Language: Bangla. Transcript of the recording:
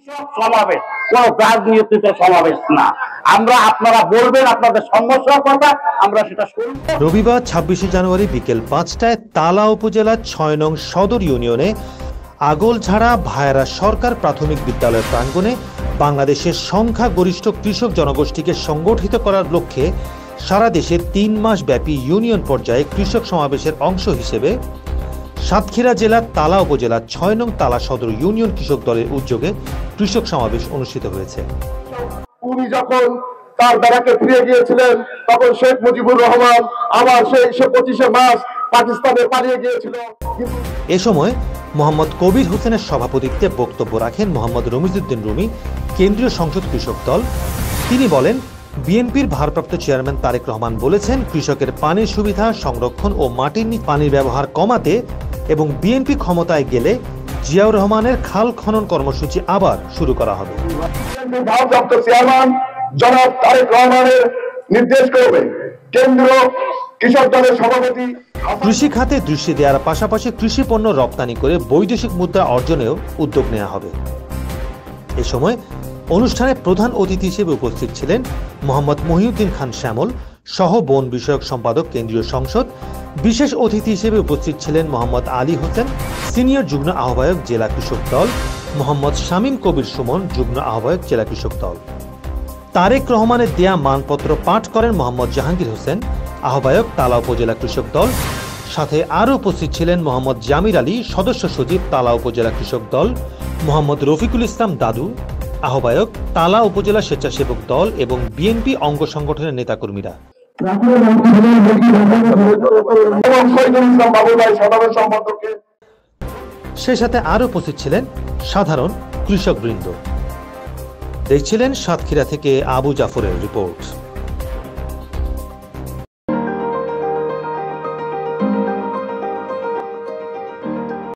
সমাবেশ কোন রাজনীতিতে সমাবেশ না। আমরা আপনারা বলবেন আপনাদের সমস্যার কথা, আমরা সেটা শুনব। রবিবার ২৬শে জানুয়ারি বিকেল ৫টায় তালা উপজেলার ৬ নং সদর ইউনিয়নে আগলঝাড়া ভায়রা সরকার প্রাথমিক বিদ্যালয় প্রাঙ্গণে বাংলাদেশের সংখ্যাগরিষ্ঠ কৃষক জনগোষ্ঠীকে সংগঠিত করার লক্ষ্যে সারা দেশে ৩ মাস ব্যাপী ইউনিয়ন পর্যায়ে কৃষক সমাবেশের অংশ হিসেবে সাতক্ষীরা জেলার তালা উপজেলার ৬ নং তালা সদর ইউনিয়ন কৃষক দলের উদ্যোগে কৃষক সমাবেশ অনুষ্ঠিত হয়েছে। উনি যখন তার ব্যারাকে ফিরে গিয়েছিলেন তখন শেখ মুজিবুর রহমান আবার সেই ২৫শে মার্চ পাকিস্তানে পালিয়ে গিয়েছিল। এ সময় মোহাম্মদ কবির হোসেনের সভাপতিত্বে বক্তব্য রাখেন মোহাম্মদ রমিজউদ্দিন রুমি, কেন্দ্রীয় সংসদ কৃষক দল। তিনি বলেন, বিএনপির ভারপ্রাপ্ত চেয়ারম্যান তারেক রহমান বলেছেন কৃষকের পানির সুবিধা সংরক্ষণ ও মাটির নিচে পানির ব্যবহার কমাতে এবং বিএনপি ক্ষমতায় গেলে জিয়াউর রহমানের খাল খনন কর্মসূচি আবার শুরু করা হবে। ভারপ্রাপ্ত চেয়ারম্যান জনাব তারেক রহমানের নির্দেশ করবে কেন্দ্রীয় কৃষক দলের সভাপতি। কৃষি খাতে দৃষ্টি দেওয়ার পাশাপাশি কৃষি পণ্য রপ্তানি করে বৈদেশিক মুদ্রা অর্জনেও উদ্যোগ নেওয়া হবে। এ সময় অনুষ্ঠানে প্রধান অতিথি হিসেবে উপস্থিত ছিলেন মোহাম্মদ মহিউদ্দিন খান শ্যামল, সহ বন বিষয়ক সম্পাদক কেন্দ্রীয় সংসদ। বিশেষ অতিথি হিসেবে উপস্থিত ছিলেন মোহাম্মদ আলী হোসেন, সিনিয়র যুগ্ম আহ্বায়ক জেলা কৃষক দল, মোহাম্মদ শামীম কবির সুমন, যুগ্ম আহ্বায়ক জেলা কৃষক দল। তারেক রহমানের দেয়া মানপত্র পাঠ করেন মোহাম্মদ জাহাঙ্গীর হোসেন, আহ্বায়ক তালা উপজেলা কৃষক দল। সাথে আরও উপস্থিত ছিলেন মোহাম্মদ জামির আলী, সদস্য সচিব তালা উপজেলা কৃষক দল, মোহাম্মদ রফিকুল ইসলাম দাদু, আহ্বায়ক তালা উপজেলা স্বেচ্ছাসেবক দল এবং বিএনপি অঙ্গ সংগঠনের নেতাকর্মীরা। সে সাথে আরও উপস্থিত ছিলেন সাধারণ কৃষকবৃন্দ। দেখছিলেন সাতক্ষীরা থেকে আবু জাফরের রিপোর্ট।